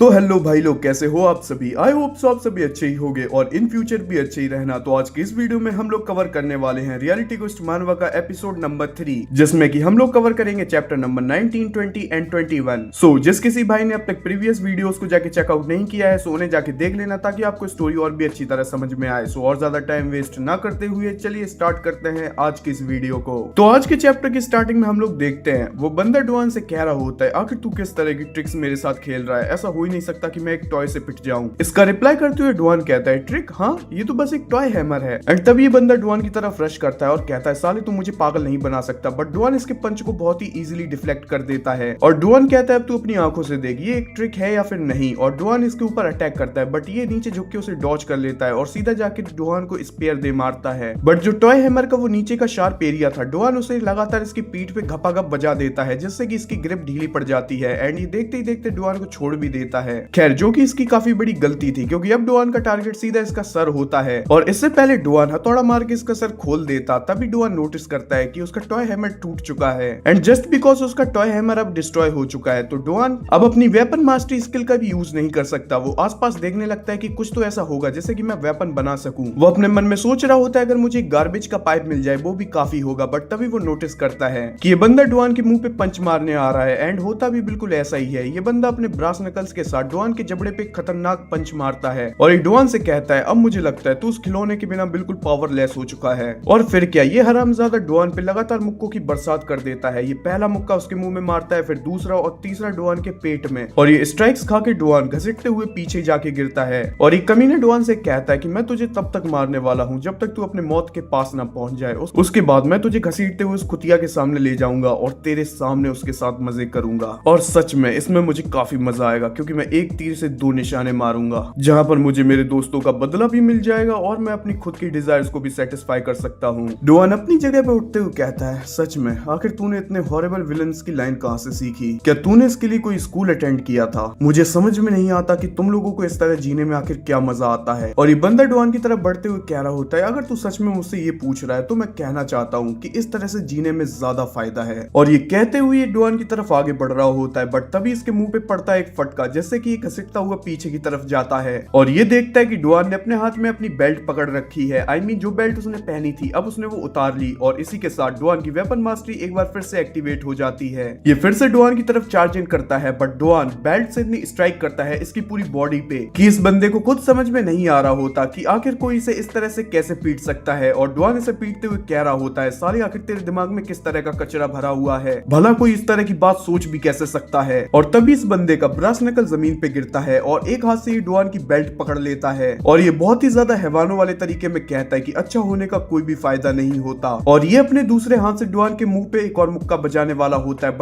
तो हेलो भाई लोग, कैसे हो आप सभी। आई होप सो आप सभी अच्छे ही होंगे और इन फ्यूचर भी अच्छे ही रहना। तो आज की इस वीडियो में हम लोग कवर करने वाले हैं रियलिटी क्वेस्ट मानवा का एपिसोड नंबर 3, जिसमें कि हम लोग कवर करेंगे चैप्टर नंबर 19, 20 एंड 21। सो जिस किसी भाई ने अब तक प्रीवियस वीडियोस को जाके चेकआउट नहीं किया है सो उन्हें जाके देख लेना, ताकि आपको स्टोरी और भी अच्छी तरह समझ में आए। सो और ज्यादा टाइम वेस्ट ना करते हुए चलिए स्टार्ट करते हैं आज की इस वीडियो को। तो आज के चैप्टर की स्टार्टिंग में हम लोग देखते हैं वो बंदर डुआन से कह रहा होता है, आखिर तू किस तरह की ट्रिक्स मेरे साथ खेल रहा है, ऐसा हो ही नहीं सकता कि मैं एक टॉय से पिट जाऊं। इसका रिप्लाई करते हुए डुआन कहता है, ट्रिक? हाँ, ये तो बस एक टॉय हैमर है। एंड तभी ये बंदा डुआन की तरफ रश करता है और कहता है, साले तू मुझे पागल नहीं बना सकता। बट डुआन इसके पंच को बहुत ही इजीली डिफ्लेक्ट कर देता है और डुआन कहता है, अब तू अपनी आंखों से देख ये एक ट्रिक है या फिर नहीं। और डुआन इसके ऊपर अटैक करता है, बट ये नीचे झुक के उसे डॉज कर लेता है और सीधा जाके डुआन को स्पेयर दे मारता है। बट जो टॉय हैमर का वो नीचे का शार्प एरिया था, डुआन उसे लगातार इसकी पीठ पे घपाघप बजा देता है, जिससे कि इसकी ग्रिप ढीली पड़ जाती है। एंड ये देखते ही देखते डुआन को छोड़ भी देता है। खैर, जो कि इसकी काफी बड़ी गलती थी, क्योंकि अब डुआन का टारगेट सीधा इसका सर होता है और इससे पहले डुआन हथौड़ा मार के इसका सर खोल देता। तभी डुआन नोटिस करता है कि उसका टॉय हैमर टूट चुका है। एंड जस्ट बिकॉज उसका टॉय हैमर अब डिस्ट्रॉय हो चुका है, तो डुआन अब अपनी वेपन मास्टरी स्किल का भी यूज नहीं कर सकता। वो आसपास देखने लगता है कि कुछ तो ऐसा होगा जिससे कि मैं वेपन बना सकूं। वो अपने मन में सोच रहा होता है, अगर मुझे गार्बेज का पाइप मिल जाए वो भी काफी होगा। बट तभी वो नोटिस करता है कि ये बंदा डुआन के मुंह पे पंच मारने आ रहा है। एंड होता भी बिल्कुल ऐसा ही है। ये बंदा अपने ब्रास नकल्स के साथ डुआन के जबड़े पे खतरनाक पंच मारता है और एक डुआन से कहता है, अब मुझे लगता है तू उस खिलौने के बिना बिल्कुल पावरलेस हो चुका है। और फिर क्या, ये हरामजादा डुआन पे लगातार मुक्कों की बरसात कर देता है। ये पहला मुक्का उसके मुंह में मारता है, फिर दूसरा और तीसरा डुआन के पेट में। और ये स्ट्राइक्स खा के डुआन घसीटते हुए पीछे जाके गिरता है और एक कमीने डुआन से कहता है कि मैं तुझे तब तक मारने वाला हूँ जब तक तू अपने मौत के पास ना पहुंच जाए। उसके बाद मैं तुझे घसीटते हुए उस कुतिया के सामने ले जाऊंगा और तेरे सामने उसके साथ मजे करूंगा। और सच में इसमें मुझे काफी मजा आएगा, क्योंकि मैं एक तीर से दो निशाने मारूंगा, जहां पर मुझे मेरे दोस्तों का बदला भी मिल जाएगा और मैं अपनी खुद की डिजायर्स को भी सेटिस्फाई कर सकता हूँ। डुआन अपनी जगह पे उठते हुए कहता है, सच में आखिर तूने इतने हॉरिबल विलन्स की लाइन कहां से सीखी? क्या तूने इसके लिए कोई स्कूल अटेंड किया था? मुझे समझ में नहीं आता कि तुम लोगों को इस तरह जीने में आखिर क्या मजा आता है। और ये बंदा डुआन की तरफ बढ़ते हुए कह रहा होता है, अगर तू सच में मुझसे ये पूछ रहा है तो मैं कहना चाहता हूँ कि इस तरह से जीने में ज्यादा फायदा है। और ये कहते हुए ये डुआन की तरफ आगे बढ़ रहा होता है, बट तभी इसके मुंह पे पड़ता है एक फटका, जिससे कि ये घसीटता हुआ पीछे की तरफ जाता है और ये देखता है कि डुआन ने अपने हाथ में अपनी बेल्ट पकड़ रखी है। आई मीन जो बेल्ट उसने पहनी थी अब उसने वो उतार ली और इसी के साथ डुआन की वेपन मास्टरी एक बार फिर से एक्टिवेट हो जाती है। ये फिर से डुआन की तरफ चार्ज इन करता है, बट डुआन बेल्ट से इतनी स्ट्राइक करता है इसकी पूरी बॉडी पे कि इस बंदे को खुद समझ में नहीं आ रहा होता कि आखिर कोई इसे इस तरह से कैसे पीट सकता है। और डुआन इसे पीटते हुए कह रहा होता है, साले आखिर तेरे दिमाग में किस तरह का कचरा भरा हुआ है, भला कोई इस तरह की बात सोच भी कैसे सकता है। और तभी इस बंदे का ब्रास नकल जमीन पे गिरता है और एक हाथ से डुआन की बेल्ट पकड़ लेता है और ये बहुत ही ज्यादा हैवानों वाले तरीके में कहता है कि अच्छा होने का कोई भी फायदा नहीं होता। और ये अपने दूसरे हाथ से डुआन के मुंह पे एक और मुक्का बजाने वाला होता है,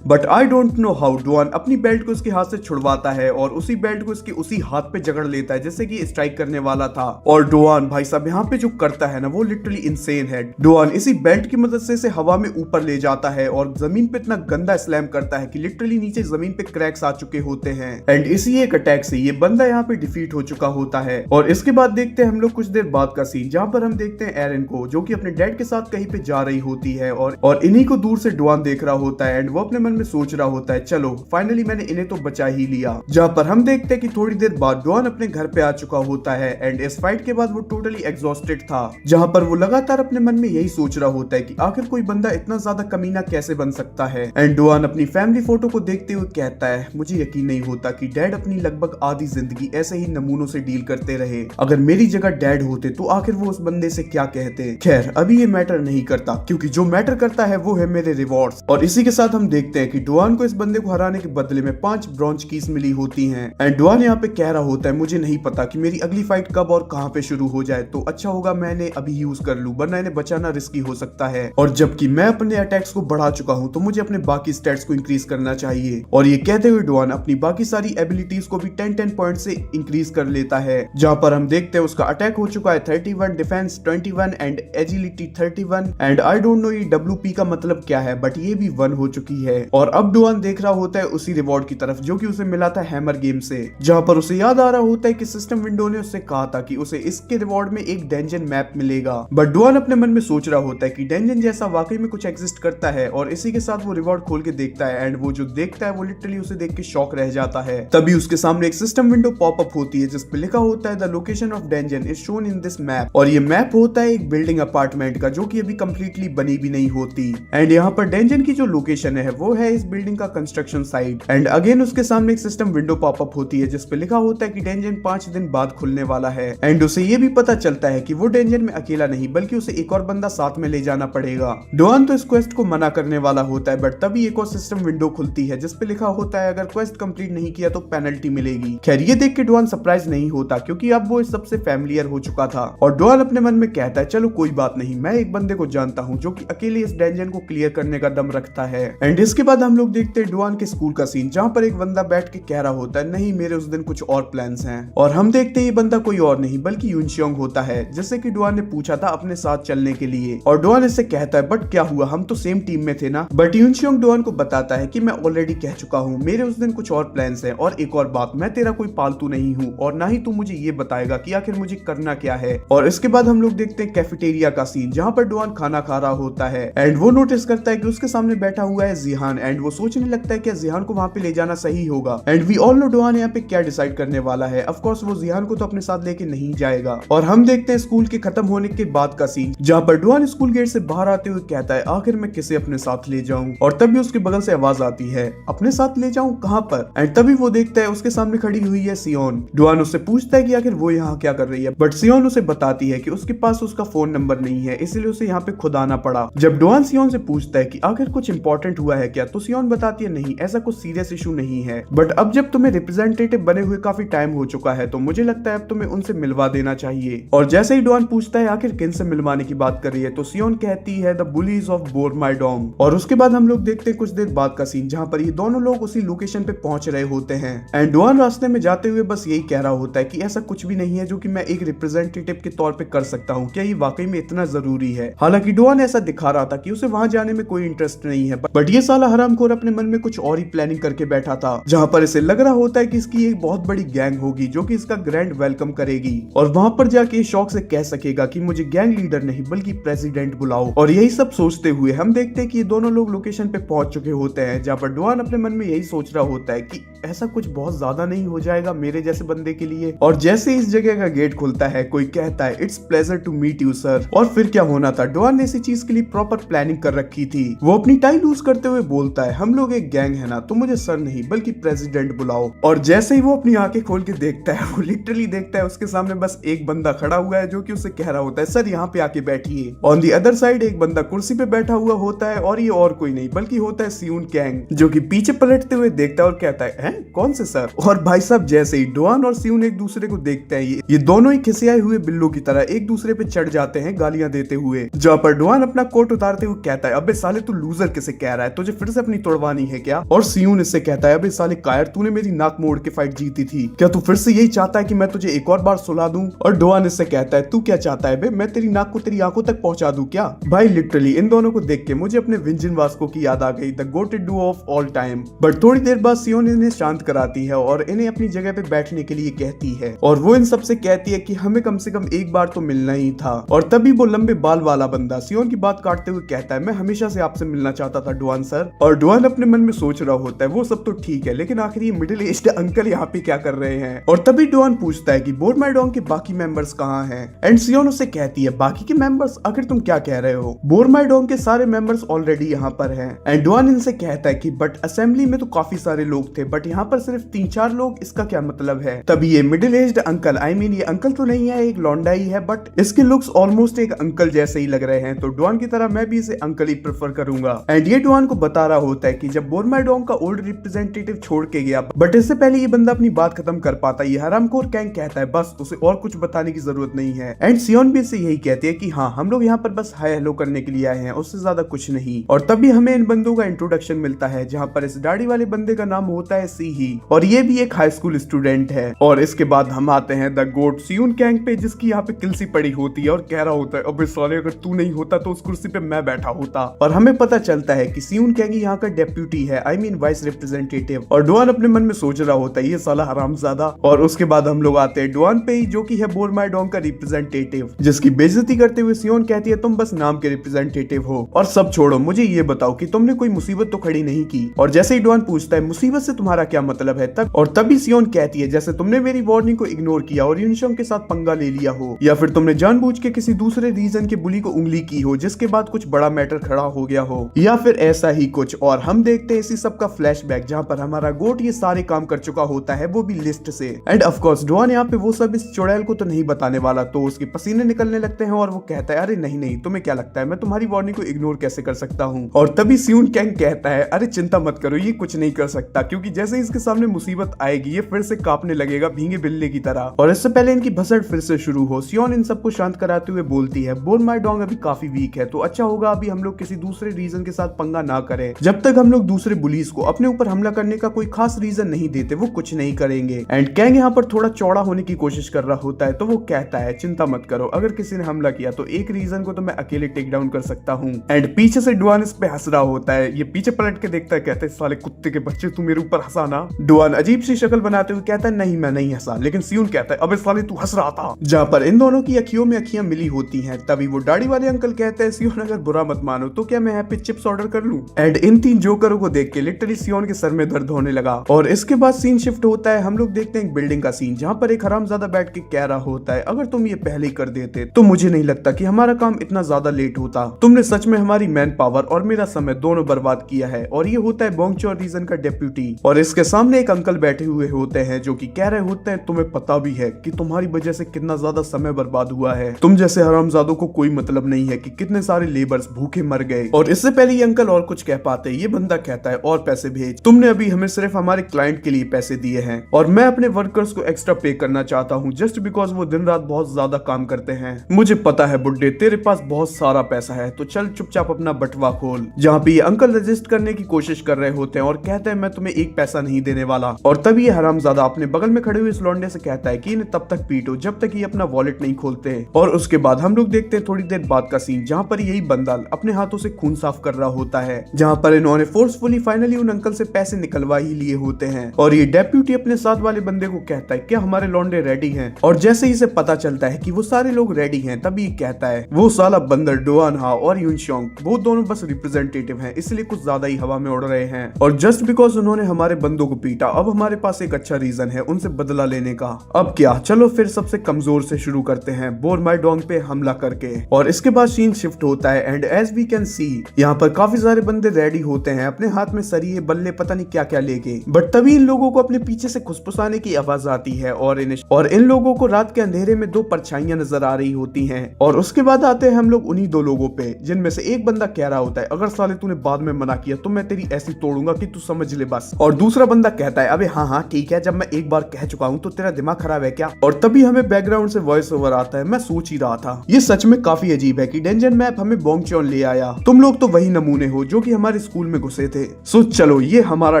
but I don't know how Duan अपनी बेल्ट को उसके हाथ से छुड़वाता है और उसी बेल्ट को इसके उसी हाथ पे जकड़ लेता है जैसे कि स्ट्राइक करने वाला था। और डुआन भाई साहब यहाँ पे जो करता है ना वो लिटरली इंसेन है। डुआन इसी बेल्ट की मदद से इसे हवा में ऊपर ले जाता है और जमीन पे इतना गंदा स्लैम करता है कि लिटरली नीचे जमीन पे क्रैक्स आ चुके होते हैं। एंड इसी एक अटैक से ये बंदा यहाँ पे डिफीट हो चुका होता है। और इसके बाद देखते हैं हम लोग कुछ देर बाद का सीन, जहाँ पर हम देखते हैं एरन को, जो कि अपने डैड के साथ कहीं पे जा रही होती है और इन्हीं को दूर से डुआन देख रहा होता है। एंड वो अपने मन में सोच रहा होता है, चलो फाइनली मैंने इन्हें तो बचा ही लिया। जहाँ पर हम देखते हैं कि थोड़ी देर बाद डुआन अपने घर पे आ चुका होता है एंड इस फाइट के बाद वो टोटली एग्जॉस्टेड था, जहाँ पर वो लगातार अपने मन में यही सोच रहा होता है कि आखिर कोई बंदा इतना ज्यादा कमीना कैसे बन सकता है। एंड डुआन अपनी फैमिली फोटो को देखते हुए कहता है, मुझे यकीन नहीं होता कि डैड अपनी लगभग आधी जिंदगी ऐसे ही नमूनों से डील करते रहे। अगर मेरी जगह डैड होते तो आखिर वो उस बंदे से क्या कहते। खैर अभी ये मैटर नहीं करता, क्योंकि जो मैटर करता है वो है मेरे रिवॉर्ड्स। और इसी के साथ हम देखते हैं कि डुआन को इस बंदे को हराने के बदले में 5 ब्रॉन्ज कीज मिली होती हैं। एंड डुआन यहाँ पे कह रहा होता है, मुझे नहीं पता कि मेरी अगली फाइट कब और कहां पे शुरू हो जाए, तो अच्छा होगा मैंने अभी यूज कर लूं, वरना इन्हें बचाना रिस्की हो सकता है। और जबकि मैं अपने अटैक्स को बढ़ा चुका हूं तो मुझे अपने बाकी स्टैट्स को इंक्रीज करना चाहिए। और ये कहते हुए डुआन अपनी बाकी सारी एबिलिटीज को भी 10 पॉइंट से इंक्रीज कर लेता है, जहां पर हम देखते हैं उसका अटैक हो चुका है 31, defence 21 and agility 31। And I don't know ये WP का मतलब क्या है, बट ये भी 1 हो चुकी है। और अब डुआन देख रहा होता है उसी रिवॉर्ड की तरफ जो कि उसे मिला था हैमर गेम से, जहां पर उसे याद आ रहा होता है कि सिस्टम विंडो ने उससे कहा था कि उसे इसके रिवॉर्ड में एक डेंजन मैप मिलेगा। बट डुआन अपने मन में सोच रहा होता है कि डेंजन जैसा वाकई में कुछ एग्जिस्ट करता है और इसी के साथ वो रिवॉर्ड खोल के देखता है। एंड वो जो देखता है वो लिटरली उसे देख के शॉक रह जाता जाता है। तभी उसके सामने एक सिस्टम विंडो पॉपअप होती है जिस पे लिखा होता है the location of dungeon is shown in this map, और ये मैप होता है एक बिल्डिंग अपार्टमेंट का जो कि अभी कंप्लीटली बनी भी नहीं होती। एंड यहाँ पर डेंजन की जो लोकेशन है वो है इस बिल्डिंग का कंस्ट्रक्शन साइट। एंड अगेन उसके सामने एक सिस्टम विंडो पॉपअप होती है जिस पे लिखा होता है कि डेंजन 5 दिन बाद खुलने वाला है। एंड उसे ये भी पता चलता है कि वो डेंजन में अकेला नहीं बल्कि उसे एक और बंदा साथ में ले जाना पड़ेगा। डॉन तो इस क्वेस्ट को मना करने वाला होता है, बट तभी एक और सिस्टम विंडो खुलती है जिस पे लिखा होता है अगर क्वेस्ट कंप्लीट नहीं किया तो पेनल्टी मिलेगी। खैर ये देख के डॉन सरप्राइज नहीं होता क्योंकि अब वो इस सबसे फैमिलियर हो चुका था, और डॉन अपने मन में कहता है चलो कोई बात नहीं, मैं एक बंदे को जानता हूँ जो कि अकेले इस डेंजन को क्लियर करने का दम रखता है। एंड इसके बाद हम लोग देखते हैं डॉन के स्कूल का सीन जहाँ पर एक बंदा बैठ के कह रहा होता है नहीं मेरे उस दिन कुछ और प्लान्स हैं, और हम देखते हैं ये बंदा कोई और नहीं बल्कि यूनशियोंग होता है जिससे कि डॉन ने पूछा था अपने साथ चलने के लिए। और डॉन इससे कहता है बट क्या हुआ, हम तो सेम टीम में थे ना। बट यूनशियोंग डॉन को बताता है कि मैं ऑलरेडी कह चुका हूँ मेरे उस दिन कुछ और प्लान्स हैं, और एक और बात मैं तेरा कोई पालतू नहीं हूँ और ना ही तू मुझे ये बताएगा कि आखिर मुझे करना क्या है। और इसके बाद हम लोग देखते हैं कैफेटेरिया का सीन जहाँ पर डॉन खाना खा रहा होता है। एंड वो नोटिस करता है कि उसके सामने बैठा हुआ है जिहान, एंड वो सोचने लगता है कि जिहान को वहां पे ले जाना सही होगा। And we all know Don यहाँ पे क्या डिसाइड करने वाला है। ऑफ कोर्स वो जिहान को तो अपने साथ लेके नहीं जाएगा। और हम देखते हैं स्कूल के खत्म होने के बाद का सीन जहाँ पर डॉन स्कूल गेट से बाहर आते हुए कहता है आखिर मैं किसे अपने साथ ले जाऊं, और तभी उसके बगल से आवाज आती है अपने साथ ले जाऊं कहां पर। एंड तभी वो देखता है उसके सामने खड़ी हुई है सियोन। डॉन उससे पूछता है कि आखिर वो यहाँ क्या कर रही है, बट सियोन उसे बताती है कि उसके पास उसका फोन नंबर नहीं है इसलिए उसे यहाँ पे खुद आना पड़ा। जब डॉन सियोन से पूछता है कि आखिर कुछ इंपॉर्टेंट हुआ है क्या, तो सियोन बताती है नहीं ऐसा कुछ सीरियस इशू नहीं है, बट अब जब तुम्हें रिप्रेजेंटेटिव बने हुए काफी टाइम हो चुका है तो मुझे लगता है अब तुम्हें उनसे मिलवा देना चाहिए। और जैसे ही डॉन पूछता है आखिर किन से मिलवाने की बात कर रही है, तो सियोन कहती है द बुलीज ऑफ बोरमाइडोंग। और उसके बाद हम लोग देखते हैं कुछ देर बाद का सीन जहाँ पर ये दोनों लोग उसी लोकेशन पे पहुंच रहे होते हैं। एंड डॉन रास्ते में जाते हुए बस यही कह रहा होता है कि ऐसा कुछ भी नहीं है जो कि मैं एक रिप्रेजेंटेटिव के तौर पे कर सकता हूँ, क्या ये वाकई में इतना जरूरी है। हालांकि डॉन ऐसा दिखा रहा था कि उसे वहां जाने में कोई इंटरेस्ट नहीं है, बट ये साला हरामखोर अपने मन में कुछ और ही प्लानिंग करके बैठा था जहाँ पर इसे लग रहा होता है कि इसकी एक बहुत बड़ी गैंग होगी जो कि इसका ग्रैंड वेलकम करेगी, और वहां पर जाके शौक से कह सकेगा कि मुझे गैंग लीडर नहीं बल्कि प्रेसिडेंट बुलाओ। और यही सब सोचते हुए हम देखते हैं कि ये दोनों लोग लोकेशन पे पहुंच चुके होते हैं जहाँ पर डॉन अपने मन में यही सोच रहा होता है कि ऐसा कुछ बहुत ज्यादा नहीं हो जाएगा मेरे जैसे बंदे के लिए। और जैसे इस जगह का गेट खुलता है कोई कहता है it's pleasure to meet you sir. और फिर क्या होना था, डॉन ने इसी चीज के लिए प्रॉपर प्लानिंग कर रखी थी। वो अपनी टाई लूज करते हुए बोलता है हम लोग एक गैंग है ना, तो मुझे सर नहीं बल्कि प्रेसिडेंट बुलाओ। और जैसे ही वो अपनी आंखें खोल के देखता है वो लिटरली देखता है उसके सामने बस एक बंदा खड़ा हुआ है जो कि उसे कह रहा होता है सर यहाँ पे आके बैठिए। ऑन दी अदर साइड एक बंदा कुर्सी पे बैठा हुआ होता है और ये और कोई नहीं बल्कि होता है सियोन कैंग, जो कि पीछे पलटते हुए देखता है और कहता है कौन से सर। और भाई साहब जैसे ही डॉन और सियोन एक दूसरे को देखते हैं ये दोनों ही खिसियाए हुए बिल्लों की तरह एक दूसरे पे चढ़ जाते हैं गालियां देते हुए। जहाँ पर डॉन अपना कोट उतारते हुए कहता है अबे साले तू लूजर किसे कह रहा है, तुझे फिर से अपनी तोड़वानी है क्या। और सियोन इससे कहता है अबे साले कायर तूने मेरी नाक मोड़ के फाइट जीती थी, क्या तू फिर से यही चाहता है कि मैं तुझे एक और बार सुला दूं। और डॉन इससे कहता है तू क्या चाहता है बे, मैं तेरी नाक को तेरी आंखों तक पहुंचा दूं क्या। भाई लिटरली इन दोनों को देख के मुझे अपने विंजन वास्को की याद आ गई, the GOATed Duo of all time. But थोड़ी देर बाद सियोन इन्हें शांत कराती है और इन्हें अपनी जगह पे बैठने के लिए कहती है, और वो इन सबसे कहती है कि हमें कम से कम एक बार तो मिलना ही था। और तभी वो लंबे बाल वाला बंदा सियोन की बात काटते हुए कहता है मैं हमेशा से आपसे मिलना चाहता था डॉन सर। और डॉन अपने मन में सोच रहा होता है वो सब तो ठीक है लेकिन आखिर ये मिडिल एज्ड अंकल यहाँ पे क्या कर रहे हैं। और तभी डॉन पूछता है कि बोरमाइडोंग के बाकी मेंबर्स कहाँ हैं। एंड सियोन उससे कहती है बाकी के मेंबर्स, आखिर तुम क्या कह रहे हो, बोरमाइडोंग के सारे मेंबर्स ऑलरेडी यहाँ पर हैं। एंड डॉन इनसे कहता है कि बट असेंबली में तो काफी सारे लोग थे बट यहाँ पर सिर्फ 3-4 लोग, इसका क्या मतलब है। तभी ये middle aged uncle, I mean ये अंकल तो नहीं है एक लौंडा ही है बट इसके लुक्स ऑलमोस्ट एक अंकल जैसे ही लग रहे हैं, तो डॉन की तरह मैं भी इसे अंकल ही प्रेफर करूंगा। एंड ये डॉन को बता रहा होता है कि जब बोरमाइडोंग का ओल्ड रिप्रेजेंटेटिव छोड़ के गया बट इससे पहले ये बंदा अपनी बात खत्म कर पाता, ये हरामखोर कैंग कहता है बस उसे और कुछ बताने की जरूरत नहीं है। एंड सियोन भी इसे यही कहती है कि हाँ हम लोग यहाँ पर बस हाय हेलो करने के लिए आए हैं, उससे ज्यादा कुछ नहीं। और तभी हमें इन बंदों का इंट्रोडक्शन मिलता है जहाँ पर इस दाढ़ी वाले बंदे का नाम होता है सीही, और ये भी एक हाई स्कूल स्टूडेंट है। और इसके बाद हम आते हैं द गोट सियोन कैंग पे जिसकी यहाँ पे किलसी पड़ी होती है और कह रहा होता है अबे साले अगर तू नहीं होता तो उस कुर्सी पे मैं बैठा होता। और हमें पता चलता है कि सियोन कैंग यहाँ का डेप्यूटी है, आई मीन वाइस रिप्रेजेंटेटिव। और डॉन अपने मन में सोच रहा होता है ये साला हरामजादा। और उसके बाद हम लोग आते हैं डॉन पे जो कि है बोरमाइडोंग का रिप्रेजेंटेटिव, जिसकी बेइज्जती करते हुए सियोन कहती है तुम बस नाम के रिप्रेजेंटेटिव हो और सब छोड़ो, मुझे ये बताओ कि तुमने कोई मुसीबत तो खड़ी नहीं की। और जैसे ही डॉन पूछता है मुसीबत से तुम्हारा क्या मतलब है। तभी सियोन कहती है जैसे तुमने मेरी वार्निंग को इग्नोर किया और यूनशोंग के साथ पंगा ले लिया हो, या फिर तुमने जानबूझ के किसी दूसरे रीजन के बुली को उंगली की हो जिसके बाद कुछ बड़ा मैटर खड़ा हो गया हो, या फिर ऐसा ही कुछ। और हम देखते हैं इसी सब का फ्लैशबैक जहां पर हमारा गोट ये सारे काम कर चुका होता है, वो भी लिस्ट से। एंड ऑफ कोर्स डुआन यहाँ पे वो सब इस चुड़ैल को तो नहीं बताने वाला, तो उसके पसीने निकलने लगते हैं और वो कहता है अरे नहीं नहीं, तुम्हें क्या लगता है मैं तुम्हारी वार्निंग को इग्नोर कैसे कर सकता हूँ। और तभी सियोन कैंग कहता है अरे चिंता मत करो, ये कुछ नहीं कर सकता, क्योंकि जैसे इसके सामने मुसीबत आएगी ये फिर से कांपने लगेगा भीगे बिल्ले की तरह। और इससे पहले इनकी भसड़ फिर से शुरू हो, सियोन इन सबको शांत कराते हुए बोलती है बोन माई डोंग अभी काफी वीक है, तो अच्छा होगा अभी हम लोग किसी दूसरे रीजन के साथ पंगा ना करें। जब तक हम लोग दूसरे बुलीज को अपने ऊपर हमला करने का कोई खास रीजन नहीं देते वो कुछ नहीं करेंगे। एंड कैंग यहाँ पर थोड़ा चौड़ा होने की कोशिश कर रहा होता है, तो वो कहता है चिंता मत करो, अगर किसी ने हमला किया तो एक रीजन को तो मैं अकेले टेक डाउन कर सकता हूँ। एंड पीछे से डुआन इस पे हंस रहा होता है, ये पीछे पलट के देखता है, कहते हैं साले कुत्ते के बच्चे तू मेरे ऊपर हंसा ना। डुआन अजीब सी शक्ल बनाते हुए कहता है नहीं मैं नहीं हंसा, लेकिन सियोन कहता है अबे साले तू हंस रहा था। जहाँ पर इन दोनों की अखियों में अखियां मिली होती हैं, तभी वो दाढ़ी वाले अंकल कहते हैं सियोन अगर बुरा मत मानो तो क्या मैं यहाँ पे चिप्स ऑर्डर कर लूं। एंड इन तीन जोकरों को देख के लिटरली सियोन के सर में दर्द होने लगा। और इसके बाद सीन शिफ्ट होता है, हम लोग देखते हैं एक बिल्डिंग का सीन जहाँ पर एक हरामजादा बैठ के कह रहा होता है अगर तुम ये पहले ही कर देते तो मुझे नहीं लगता कि हमारा काम इतना ज्यादा लेट होता, तुमने सच में हमारी मैन पावर और मेरा समय दोनों बर्बाद किया है। और ये होता है बोंगचो रीजन का डेप्यूटी, और इसके सामने एक अंकल बैठे हुए होते हैं जो कि कह रहे होते हैं तुम्हें पता भी है कि तुम्हारी वजह से कितना ज्यादा समय बर्बाद हुआ है, तुम जैसे हरामजादों को कोई मतलब नहीं है कि कितने सारे लेबर्स भूखे मर गए। और इससे पहले ये अंकल और कुछ कह पाते ये बंदा कहता है और पैसे भेज, तुमने अभी हमें सिर्फ हमारे क्लाइंट के लिए पैसे दिए हैं और मैं अपने वर्कर्स को एक्स्ट्रा पे करना चाहता हूँ जस्ट बिकॉज वो दिन रात बहुत ज्यादा काम करते हैं। मुझे पता है बुड्ढे तेरे पास बहुत सारा पैसा है, तो चल चुपचाप अपना बटवा खोल। जहाँ पे ये अंकल रजिस्ट करने की कोशिश कर रहे होते हैं और कहते हैं मैं तुम्हें एक पैसा नहीं देने वाला। और तभी ये हरामजादा अपने बगल में खड़े हुए इस लौंडे से कहता है कि इन्हें तब तक पीटो जब तक ये अपना वॉलेट नहीं खोलते। और उसके बाद हम लोग देखते हैं थोड़ी देर बाद का सीन जहाँ पर यही बंदा अपने हाथों से खून साफ कर रहा होता है, जहाँ पर इन्होंने फोर्सफुली फाइनली उन अंकल से पैसे निकलवा ही लिए होते हैं। और ये डेप्यूटी अपने साथ वाले बंदे को कहता है क्या हमारे लौंडे रेडी हैं। और जैसे ही इसे पता चलता है कि वो सारे लोग रेडी हैं, तभी कहता है वो साला बंदर डुआन हा और यूनशोंग वो दोनों बस रिप्रेजेंटेटिव हैं, इसलिए कुछ ज्यादा ही हवा में उड़ रहे हैं। और जस्ट बिकॉज उन्होंने हमारे बंदों को पीटा अब हमारे पास एक अच्छा रीजन है उनसे बदला लेने का। अब क्या, चलो फिर सबसे कमजोर से शुरू करते हैं, बोर माई डोंग पे हमला करके। और इसके बाद सीन शिफ्ट होता है and as we can see यहाँ पर काफी सारे बंदे रेडी होते हैं अपने हाथ में सरिये बल्ले पता नहीं क्या क्या लेके। बट तभी इन लोगों को अपने पीछे से खुसफुसाने की आवाज आती है और इन लोगों को रात के अंधेरे में दो परछाइयां नजर आ रही होती हैं। और उसके बाद आते हैं हम लोग उन्हीं दो लोगों पे जिनमें से एक बंदा कह रहा होता है अगर साले तूने बाद में मना किया तो मैं तेरी ऐसी तोड़ूंगा कि तू समझ ले बस। और दूसरा बंदा कहता है अबे हाँ हाँ ठीक है, जब मैं एक बार कह चुका हूँ तो तेरा दिमाग खराब है क्या। और तभी हमें बैकग्राउंड से वॉइस ओवर आता है, मैं सोच ही रहा था ये सच में काफी अजीब है कि डेंजन मैप हमें बोंगचोन ले आया, तुम लोग तो वही नमूने हो जो कि हमारे स्कूल में घुसे थे। सो चलो ये हमारा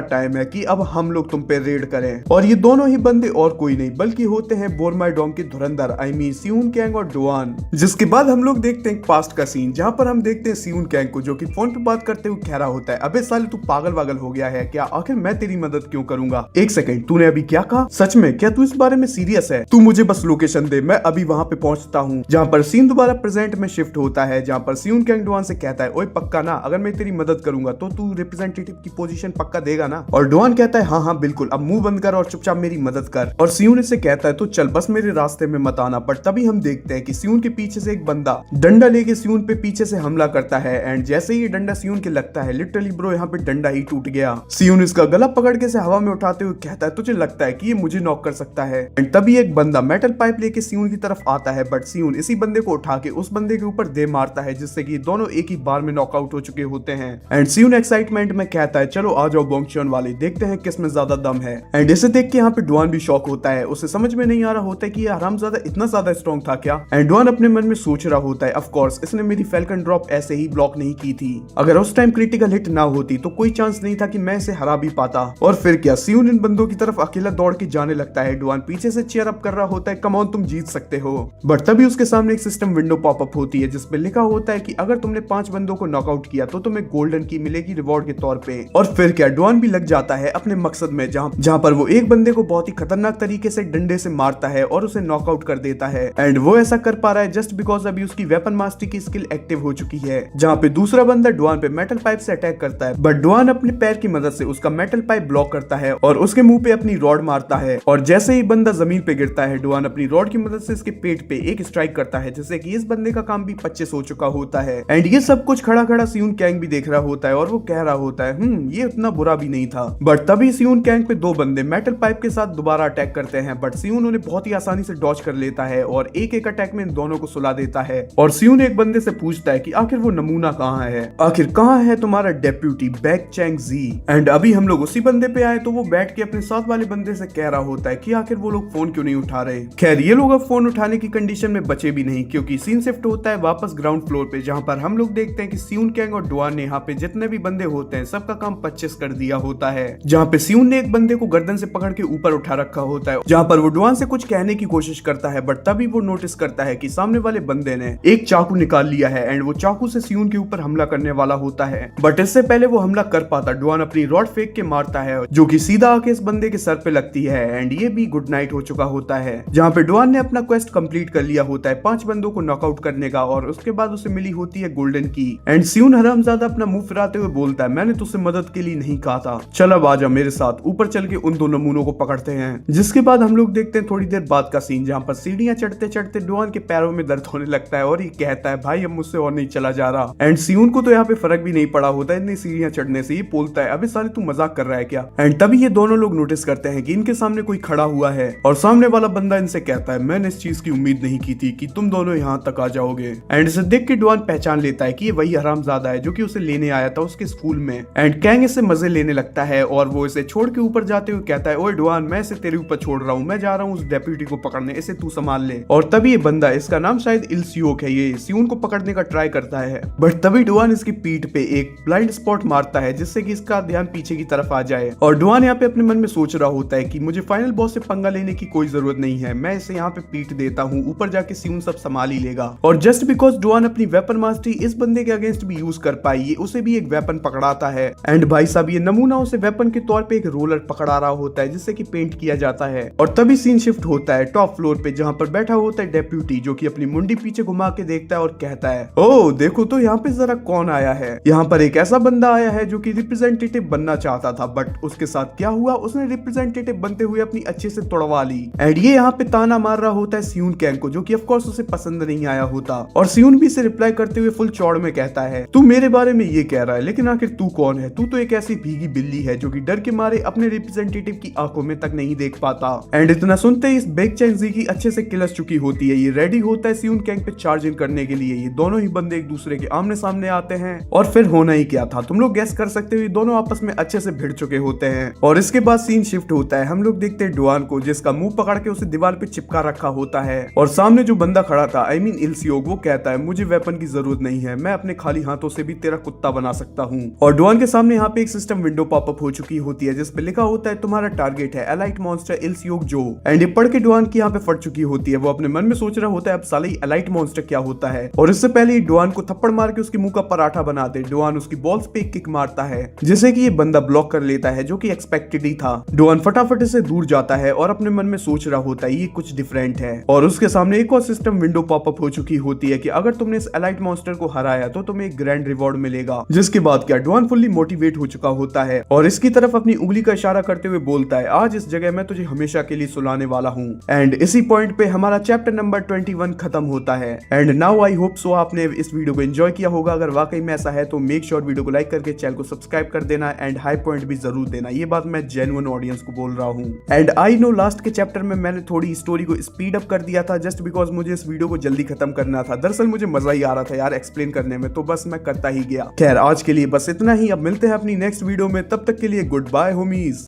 टाइम है कि अब हम लोग तुम पे रेड करें। और ये दोनों ही बंदे और कोई नहीं बल्कि होते हैं बोरमाई डोंग के धुरंधर आई मीन सियोन कैंग और डुआन। जिसके बाद हम लोग देखते हैं पास्ट का सीन जहाँ पर हम देखते हैं सियोन कैंग को जो कि फोन पे बात करते हुए कह रहा होता है अबे साले तू पागल वागल हो गया है क्या, आखिर मैं तेरी मदद क्यों करूंगा। एक सेकंड, तूने अभी क्या कहा, सच में क्या तू इस बारे में सीरियस है, तू मुझे बस लोकेशन दे मैं अभी वहां पे पहुंचता हूँ। जहाँ पर सीन दोबारा प्रेजेंट में शिफ्ट होता है जहाँ पर सियोन कैंग डुआन से कहता है ओए पक्का ना, अगर मैं तेरी मदद करूंगा तो तू रिप्रेजेंटेटिव की पोजीशन पक्का देगा ना। और डुआन कहता है हाँ हाँ बिल्कुल, अब मुंह बंद कर और चुपचाप मेरी मदद कर। और सियोन इससे कहता है तो चल बस मेरे रास्ते में मत आना। पर तभी हम देखते हैं कि सियोन के पीछे से एक बंदा डंडा लेके सियोन पे पीछे से हमला करता है एंड जैसे ही ये डंडा सियोन के लगता है लिटरली ब्रो यहाँ पे डंडा ही टूट गया। सियोन इसका गला पकड़ के से हवा में उठाते हुए कहता है तुझे लगता है कि ये मुझे नॉक कर सकता है। एंड तभी एक बंदा मेटल पाइप लेके सियोन की तरफ आता है बट सियोन इसी बंदे को उठा के उस बंदे के ऊपर दे मारता है जिससे कि दोनों एक ही बार में नॉकआउट हो चुके होते हैं। एंड सियोन एक्साइटमेंट में कहता है चलो आ जाओ बोंगचोन वाले, देखते हैं किसमें ज्यादा दम है। एंड इसे देख के यहाँ पे डुआन भी शॉक होता है, उसे समझ में नहीं आ रहा होता है कि ये हरामजादा इतना ज्यादा स्ट्रॉन्ग था क्या। एंड डुआन अपने मन में सोच रहा होता है ऑफ कोर्स इसने मेरी फैल्कन ड्रॉप ऐसे ही ब्लॉक नहीं की थी, अगर उस टाइम क्रिटिकल हिट ना होती तो कोई चांस नहीं था कि मैं इसे हरा भी पाता। और फिर क्या, सियोन इन बंदों की तरफ अकेला दौड़ के जाने लगता है, डुआन पीछे से चीयर अप कर रहा होता है कम ऑन तुम जीत सकते हो। बट तभी उसके सामने एक सिस्टम विंडो पॉपअप होती है जिसपे लिखा होता है कि अगर तुमने 5 बंदों को नॉकआउट किया तो तुम्हें गोल्डन की मिलेगी रिवॉर्ड के तौर पे। और फिर क्या, डुआन भी लग जाता है अपने मकसद में जहाँ पर वो एक बंदे को बहुत ही खतरनाक तरीके से डंडे से मारता है और उसे नॉकआउट कर देता है। एंड वो ऐसा कर पा रहा है जस्ट बिकॉज अभी उसकी वेपन मास्टरी की स्किल एक्टिव हो चुकी है, जहाँ पे दूसरा बंदा डुआन पे मेटल पाइप से अटैक करता है बट डुआन अपने पैर की मदद से उसका मेटल पाइप ब्लॉक करता है और उसके मुंह पे अपनी रॉड मारता है और जैसे ही बंदा जमीन पे गिरता है डुआन अपनी रॉड की मदद से इसके पेट पे एक स्ट्राइक करता है जिससे कि इस बंदे का काम भी 25 हो चुका होता है। एंड ये सब कुछ खड़ा खड़ा सियून कैंग भी देख रहा होता है और वो कह रहा होता है ये उतना बुरा भी नहीं था। बट तभी सियून कैंग पे दो बंदे मेटल पाइप के साथ दोबारा अटैक करते हैं बट सियून उन्हें बहुत ही आसानी से डॉज कर लेता है और एक एक अटैक में इन दोनों को सुला देता है। और सियून एक बंदे से पूछता है कि आखिर वो नमूना कहाँ है, आखिर कहाँ है तुम्हारा डेप्यूटी बैक चैंग जी। एंड अभी हम लोग उसी बंदे पे आए तो वो बैठ के अपने साथ वाले बंदे से कह रहा होता है कि आखिर वो लोग फोन क्यों नहीं उठा रहे। खैर ये लोग अब फोन उठाने की कंडीशन में बचे भी नहीं क्योंकि सीन शिफ्ट होता है वापस ग्राउंड फ्लोर पे जहाँ पर हम लोग देखते हैं कि सियून कैंग और डुआन ने यहाँ पे जितने भी बंदे होते हैं सबका काम 25 कर दिया होता है। जहाँ पे सियून ने एक बंदे को गर्दन से पकड़ के ऊपर उठा रखा होता है जहाँ पर वो डुआन से कुछ कहने की कोशिश करता है बट तभी वो नोटिस करता है कि सामने वाले बंदे ने एक चाकू निकाल लिया है एंड वो चाकू से सियून के ऊपर हमला करने वाला होता है। बट इससे पहले वो हमला कर पाता डुआन अपनी रॉड फेंक के मारता है जो कि सीधा आके इस बंदे के सर पे लगती है एंड ये भी गुड नाइट हो चुका होता है। जहाँ पे डुआन ने अपना क्वेस्ट कंप्लीट कर लिया होता है 5 बंदों को नॉकआउट करने का और उसके बाद उसे मिली होती है गोल्डन की। एंड सियून हरामजादा अपना मुंह फिराते हुए बोलता है मैंने तुझसे मदद के लिए नहीं कहा था, चल अब आजा मेरे साथ, ऊपर चल के उन दो नमूनों को पकड़ते हैं। जिसके बाद हम लोग देखते हैं थोड़ी देर बाद का सीन जहाँ पर सीढ़ियां चढ़ते चढ़ते डुआन के पैरों में दर्द होने लगता है और ये कहता है भाई अब मुझसे और नहीं चला जा रहा। एंड सियून को तो यहाँ पे फर्क भी नहीं पड़ा होता इतनी सीढ़ियां चढ़ने से। ये बोलता है अबे साले तू मजाक कर रहा है क्या। एंड तभी ये दोनों लोग नोटिस करते हैं कि इनके सामने कोई खड़ा हुआ है और सामने वाला बंदा इनसे कहता है मैंने इस चीज की उम्मीद नहीं की थी कि तुम दोनों यहाँ तक आ जाओगे। एंड इसे देख के डुआन पहचान लेता है कि ये वही हरामजादा है जो कि उसे लेने आया था उसके स्कूल में। एंड कैंग इससे मजे लेने लगता है और वो इसे छोड़ के ऊपर जाते हुए कहता है ओए डुआन मैं इसे तेरे ऊपर छोड़ रहा हूँ, मैं जा रहा हूँ उस डेप्यूटी को पकड़ने, इसे तू संभाल ले। और तभी ये बंदा, इसका नाम शायद इल्सियोक है, ये सियून को पकड़ने का ट्राई करता है बट तभी डुआन इसकी पीठ पे एक ब्लाइंड स्पॉट मारता है जिससे कि इसका ध्यान पीछे की तरफ आ जाए। और डुआन यहाँ पे अपने मन में सोच रहा होता है कि मुझे फाइनल बॉस से पंगा लेने की कोई जरूरत नहीं है, मैं इसे यहाँ पे पीट देता हूँ, ऊपर जाके सियून सब संभाल ही लेगा। और जस्ट बिकॉज डुआन अपनी वेपन मास्टरी इस बंदे के अगेंस्ट भी यूज कर पाई, ये उसे भी एक वेपन पकड़ाता है। एंड भाई साहब ये नमूना उसे वेपन के तौर पे एक रोलर पकड़ा रहा होता है जिससे कि पेंट किया जाता है। और तभी सीन शिफ्ट होता है टॉप फ्लोर पे जहाँ पर बैठा होता है डेप्यूटी जो कि अपनी मुंडी पीछे घुमा के देखता है और कहता है ओ देखो तो यहाँ पे जरा कौन आया है। यहाँ पर एक ऐसा बंदा आया है जो कि रिप्रेजेंटेटिव बनना चाहता था बट उसके साथ क्या हुआ, उसने रिप्रेजेंटेटिव बनते हुए अपनी अच्छे से तोड़वा ली। एंड ये यहाँ पे ताना मार रहा होता है सियून कैंग को जो कि ऑफ कोर्स उसे पसंद नहीं आया होता। और सियून भी इसे रिप्लाई करते हुए फुल चौड़ में कहता है तू मेरे बारे में ये कह रहा है लेकिन आखिर तू कौन है, तू तो एक ऐसी भीगी बिल्ली है जो कि डर के मारे अपने रिप्रेजेंटेटिव की आंखों में तक नहीं देख पाता। एंड इतना सुनते ही इस बैक चैंग जी की अच्छे से किलस चुकी होती है, ये रेडी होता है सियून कैंग पे चार्ज इन करने के लिए। ये दोनों ही बंदे एक दूसरे के आमने सामने आते हैं और फिर होना ही क्या था, तुम लोग गेस कर सकते हो, दोनों आपस में अच्छे से भिड़ चुके होते हैं। और इसके बाद सीन शिफ्ट होता है, हम लोग देखते हैं डुआन को जिसका मुंह पकड़ के उसे दीवार पे चिपका रखा होता है और सामने जो बंदा खड़ा था आई मीन इल्सियोक, वो कहता है मुझे वेपन की जरूरत नहीं है, मैं अपने खाली हाथों से भी तेरा कुत्ता बना सकता हूँ। और डुआन के सामने यहाँ पे एक सिस्टम विंडो पॉपअप हो चुकी होती है जिसपे लिखा होता है तुम्हारा टारगेट है एलाइट मॉन्स्टर इल्सियोक जो। एंड ये पढ़ के डुआन की यहाँ पे फट चुकी होती है, वो अपने मन में सोच रहा होता है अब साले एलाइट मॉन्स्टर क्या होता है। और इससे पहले डुआन को थप्पड़ मार के उसके मुंह का पराठा बना दे, डुआन उसकी बॉल्स पे एक किक मारता है जिसे कि ये बंदा ब्लॉक कर लेता है जो कि एक्सपेक्टेड ही था। डुआन फटाफट से दूर जाता है और अपने मन में सोच रहा होता है ये कुछ डिफरेंट है। और उसके सामने एक और सिस्टम विंडो पॉपअप हो चुकी होती है कि अगर तुमने इस एलाइट मॉन्स्टर को हराया तो तुम्हें एक ग्रैंड रिवॉर्ड मिलेगा। जिसके बाद क्या डुआन फुल्ली मोटिवेट हो चुका होता है और इसकी तरफ अपनी उंगली का इशारा करते हुए बोलता है आज इस जगह मैं तुझे हमेशा के लिए सुलाने वाला हूँ। एंड इसी पॉइंट पे हमारा चैप्टर नंबर 21 खत्म होता है। And now I hope so आपने इस वीडियो को एंजॉय किया होगा। अगर वाकई में ऐसा है तो मेक श्योर वीडियो को लाइक करके चैनल को सब्सक्राइब कर देना एंड हाई पॉइंट भी जरूर देना, ये बात मैं जेन्युइन ऑडियंस को बोल रहा हूँ। एंड आई नो लास्ट के चैप्टर में मैंने थोड़ी स्टोरी को स्पीड अप कर दिया था जस्ट बिकॉज मुझे इस वीडियो को जल्दी खत्म करना था। दरअसल मुझे मजा ही आ रहा था यार एक्सप्लेन करने में, तो बस मैं करता ही गया। खैर आज के लिए बस इतना ही, अब मिलते हैं अपनी नेक्स्ट वीडियो में, तब तक के लिए गुड बाय होमीज।